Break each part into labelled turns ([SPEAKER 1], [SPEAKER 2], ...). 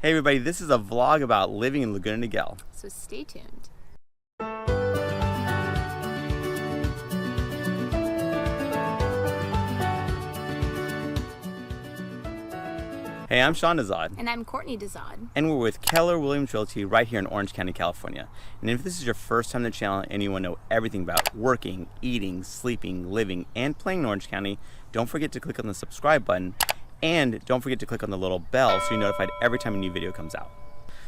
[SPEAKER 1] Hey everybody, this is a vlog about living in Laguna Niguel.
[SPEAKER 2] So stay tuned.
[SPEAKER 1] Hey, I'm Sean Dezahd.
[SPEAKER 2] And I'm Courtney Dezahd.
[SPEAKER 1] And we're with Keller Williams Realty right here in Orange County, California. And if this is your first time on the channel and you want to know everything about working, eating, sleeping, living, and playing in Orange County, don't forget to click on the subscribe button. And don't forget to click on the little bell so you're notified every time a new video comes out.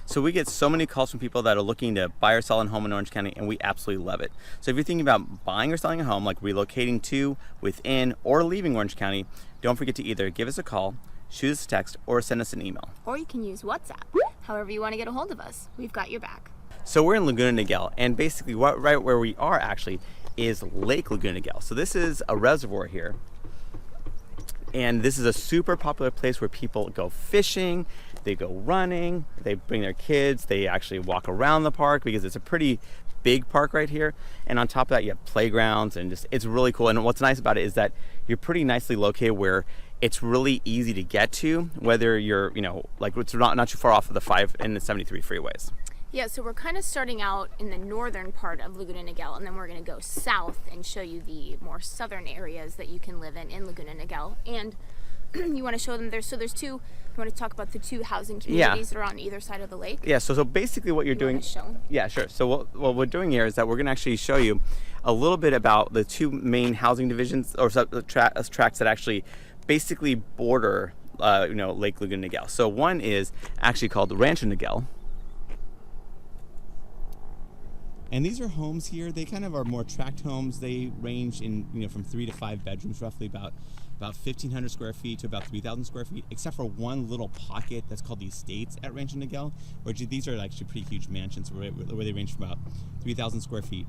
[SPEAKER 1] So we get so many calls from people that are looking to buy or sell a home in Orange County, and we absolutely love it. So if you're thinking about buying or selling a home, like relocating to, within, or leaving Orange County, don't forget to either give us a call, shoot us a text, or send us an email.
[SPEAKER 2] Or you can use WhatsApp. However you want to get a hold of us, we've got your back.
[SPEAKER 1] So we're in Laguna Niguel, and basically right where we are actually is Lake Laguna Niguel. So this is a reservoir here. And this is a super popular place where people go fishing, they go running, they bring their kids, they actually walk around the park because it's a pretty big park right here. And on top of that, you have playgrounds and it's really cool. And what's nice about it is that you're pretty nicely located where it's really easy to get to, whether you're, like it's not too far off of the 5 and the 73 freeways.
[SPEAKER 2] Yeah, so we're kind of starting out in the northern part of Laguna Niguel, and then we're going to go south and show you the more southern areas that you can live in Laguna Niguel. And you want to show them there's two, you want to talk about the two housing communities that are on either side of the lake?
[SPEAKER 1] Yeah, so basically what you're doing, yeah, sure. So what we're doing here is that we're going to actually show you a little bit about the two main housing divisions or tracts that actually basically border, Lake Laguna Niguel. So one is actually called Rancho Niguel. And these are homes here. They kind of are more tract homes. They range in, from 3 to 5 bedrooms, roughly about 1,500 square feet to about 3,000 square feet, except for one little pocket that's called the Estates at Rancho Niguel, where these are actually pretty huge mansions where they range from about 3,000 square feet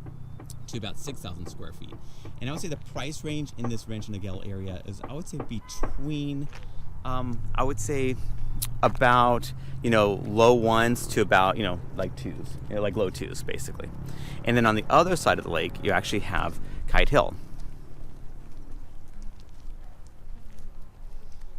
[SPEAKER 1] to about 6,000 square feet. And I would say the price range in this Rancho Niguel area is, I would say, between, about low ones to about like twos, like low twos basically. And then on the other side of the lake you actually have Kite Hill.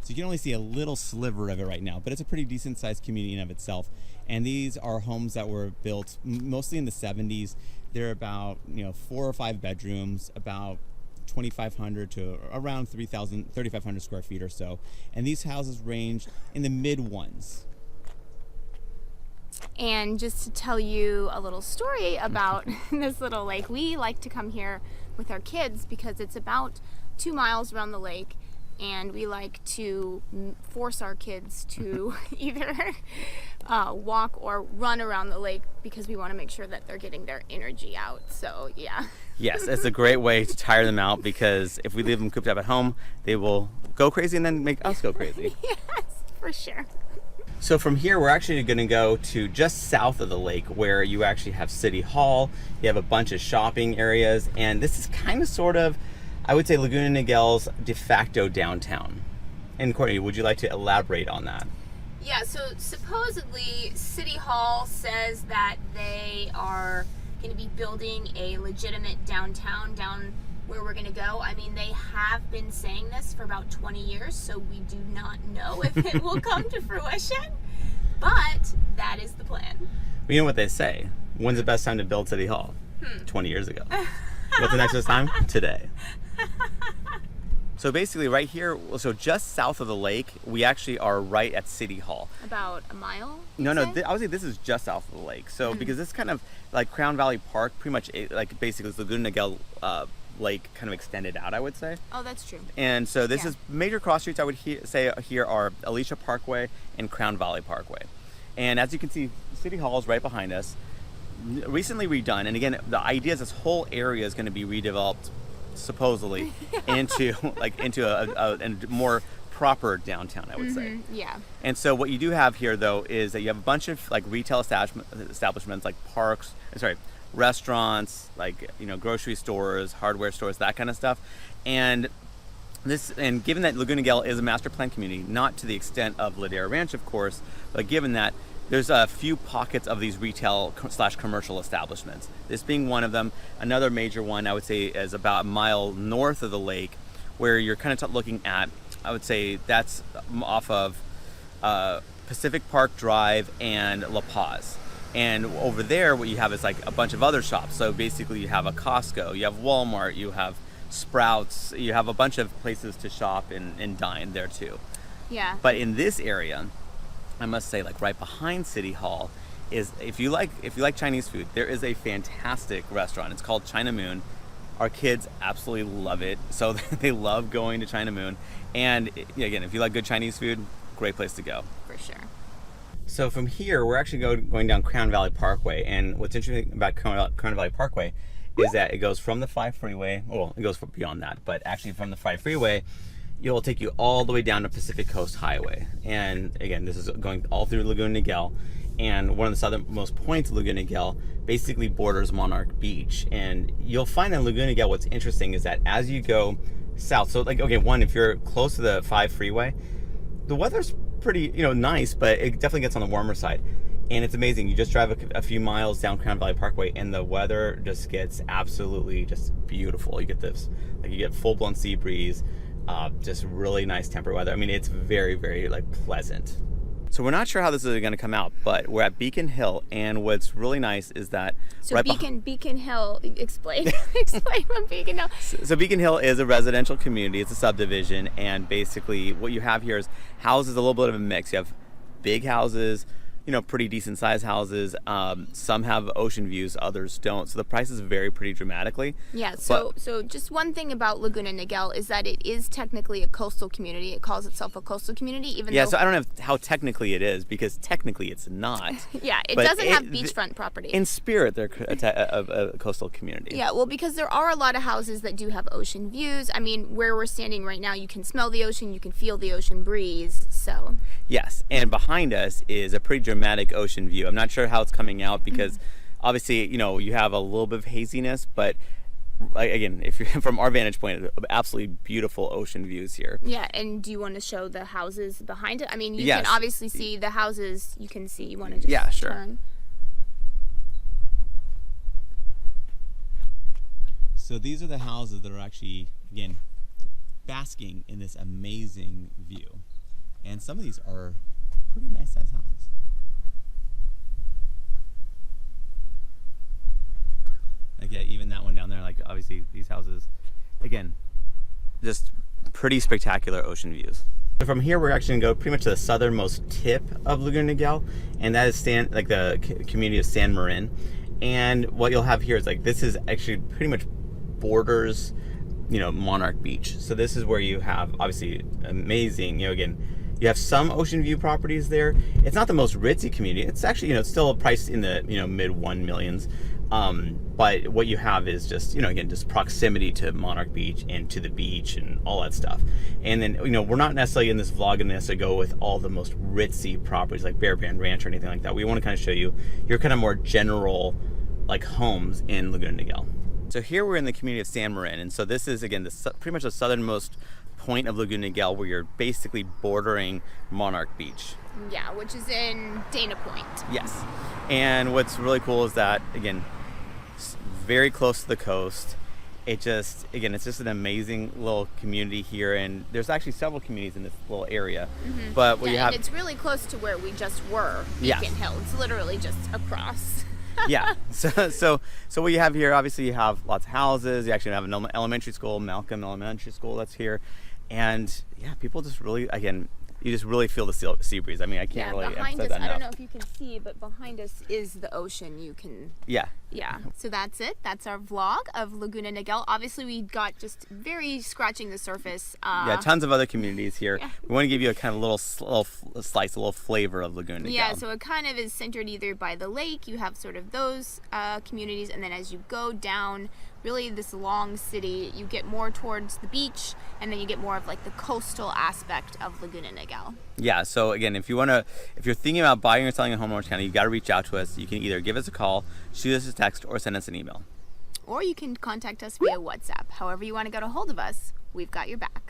[SPEAKER 1] So you can only see a little sliver of it right now, but it's a pretty decent sized community in of itself. And these are homes that were built mostly in the 70s. They're about 4 or 5 bedrooms, about 2,500 to around 3,500 square feet or so. And these houses range in the mid ones.
[SPEAKER 2] And just to tell you a little story about this little lake, we like to come here with our kids because it's about 2 miles around the lake, and we like to force our kids to either walk or run around the lake because we want to make sure that they're getting their energy out. So yeah.
[SPEAKER 1] Yes, it's a great way to tire them out, because if we leave them cooped up at home, they will go crazy and then make us go crazy.
[SPEAKER 2] Yes, for sure.
[SPEAKER 1] So from here, we're actually going to go to just south of the lake, where you actually have City Hall, you have a bunch of shopping areas, and this is kind of sort of, I would say, Laguna Niguel's de facto downtown. And Courtney, would you like to elaborate on that?
[SPEAKER 2] Yeah, so supposedly City Hall says that they are going to be building a legitimate downtown down where we're going to go. I mean, they have been saying this for about 20 years, so we do not know if it will come to fruition, but that is the plan.
[SPEAKER 1] Well, you know what they say, when's the best time to build City Hall? 20 years ago. What's the next best time? Today. So basically right here, so just south of the lake, we actually are right at City Hall.
[SPEAKER 2] About a mile?
[SPEAKER 1] No, I would say this is just south of the lake. So because this is kind of like Crown Valley Park, pretty much like basically it's Laguna Niguel lake kind of extended out, I would say.
[SPEAKER 2] Oh, that's true.
[SPEAKER 1] And so this is major cross streets I would say here are Alicia Parkway and Crown Valley Parkway. And as you can see, City Hall is right behind us. Recently redone, and again, the idea is this whole area is going to be redeveloped, supposedly, into a more proper downtown, I would say.
[SPEAKER 2] Yeah.
[SPEAKER 1] And so what you do have here, though, is that you have a bunch of like retail establishments, like restaurants, like grocery stores, hardware stores, that kind of stuff. And given that Laguna Niguel is a master plan community, not to the extent of Ladera Ranch, of course, but given that there's a few pockets of these retail / commercial establishments. This being one of them. Another major one I would say is about a mile north of the lake, where you're kind of looking at, I would say that's off of Pacific Park Drive and La Paz. And over there, what you have is like a bunch of other shops. So basically you have a Costco, you have Walmart, you have Sprouts, you have a bunch of places to shop and dine there too.
[SPEAKER 2] Yeah.
[SPEAKER 1] But in this area, I must say, like right behind City Hall, is if you like Chinese food, there is a fantastic restaurant. It's called China Moon. Our kids absolutely love it, so they love going to China Moon. And again, if you like good Chinese food, great place to go.
[SPEAKER 2] For sure.
[SPEAKER 1] So from here, we're actually going down Crown Valley Parkway. And what's interesting about Crown Valley Parkway is that it goes from the 5 freeway. Well, it goes beyond that, but actually from the 5 freeway, it will take you all the way down to Pacific Coast Highway. And again, this is going all through Laguna Niguel. And one of the southernmost points of Laguna Niguel basically borders Monarch Beach. And you'll find in Laguna Niguel, what's interesting is that as you go south, so like, okay, one, if you're close to the 5 freeway, the weather's pretty, nice, but it definitely gets on the warmer side. And it's amazing. You just drive a few miles down Crown Valley Parkway and the weather just gets absolutely just beautiful. You get this, like you get full-blown sea breeze, just really nice temperate weather. I mean, it's very, very like pleasant. So we're not sure how this is going to come out, but we're at Beacon Hill, and what's really nice is that
[SPEAKER 2] Beacon Hill, explain what Beacon Hill.
[SPEAKER 1] So Beacon Hill is a residential community. It's a subdivision, and basically what you have here is houses, a little bit of a mix. You have big houses, pretty decent sized houses. Some have ocean views, others don't. So the prices vary pretty dramatically.
[SPEAKER 2] Yeah, so just one thing about Laguna Niguel is that it is technically a coastal community. It calls itself a coastal community, even though...
[SPEAKER 1] Yeah, so I don't know how technically it is, because technically it's not.
[SPEAKER 2] Yeah, it doesn't have beachfront property.
[SPEAKER 1] In spirit, they're a coastal community.
[SPEAKER 2] Yeah, well, because there are a lot of houses that do have ocean views. I mean, where we're standing right now, you can smell the ocean, you can feel the ocean breeze, so...
[SPEAKER 1] Yes, and behind us is a pretty dramatic ocean view. I'm not sure how it's coming out because obviously, you have a little bit of haziness, but again, if you're from our vantage point, absolutely beautiful ocean views here.
[SPEAKER 2] Yeah, and do you want to show the houses behind it? I mean, you
[SPEAKER 1] Yes.
[SPEAKER 2] can obviously see the houses. You can see. You want to just turn?
[SPEAKER 1] So these are the houses that are actually, again, basking in this amazing view. And some of these are pretty nice sized houses. Like, yeah, even that one down there, like obviously these houses, again, just pretty spectacular ocean views. So from here, we're actually gonna go pretty much to the southernmost tip of Laguna Niguel, and that is the community of San Marin. And what you'll have here is like, this is actually pretty much borders, Monarch Beach. So this is where you have obviously amazing, again, you have some ocean view properties there. It's not the most ritzy community. It's actually, it's still priced in the, mid $1 millions. But what you have is just, again, just proximity to Monarch Beach and to the beach and all that stuff. And then, we're not necessarily in this vlog going to go with all the most ritzy properties like Bear Band Ranch or anything like that. We want to kind of show you your kind of more general, like, homes in Laguna Niguel. So here we're in the community of San Marin. And so this is, again, pretty much the southernmost point of Laguna Niguel, where you're basically bordering Monarch Beach.
[SPEAKER 2] Yeah, which is in Dana Point.
[SPEAKER 1] Yes. And what's really cool is that, again, very close to the coast. It's just an amazing little community here, and there's actually several communities in this little area. Mm-hmm. But what you have,
[SPEAKER 2] and it's really close to where we just were, Beacon Hill. It's literally just across.
[SPEAKER 1] Yeah. So what you have here, obviously you have lots of houses. You actually have an elementary school, Malcolm Elementary School, that's here. And yeah, people just really, again, you just really feel the sea breeze. I mean, I can't really
[SPEAKER 2] behind
[SPEAKER 1] emphasize
[SPEAKER 2] us,
[SPEAKER 1] that enough.
[SPEAKER 2] I don't know if you can see, but behind us is the ocean. You can...
[SPEAKER 1] Yeah.
[SPEAKER 2] Yeah. So that's it. That's our vlog of Laguna Niguel. Obviously, we got just very scratching the surface.
[SPEAKER 1] Yeah, tons of other communities here. Yeah. We want to give you a kind of little slice, a little flavor of Laguna Niguel.
[SPEAKER 2] Yeah, so it kind of is centered either by the lake. You have sort of those communities, and then as you go down really this long city, you get more towards the beach, and then you get more of like the coastal aspect of Laguna Niguel.
[SPEAKER 1] Yeah, so again, if you're thinking about buying or selling a home in Orange County, you got to reach out to us. You can either give us a call, shoot us a text, or send us an email.
[SPEAKER 2] Or you can contact us via WhatsApp. However you want to get a hold of us, we've got your back.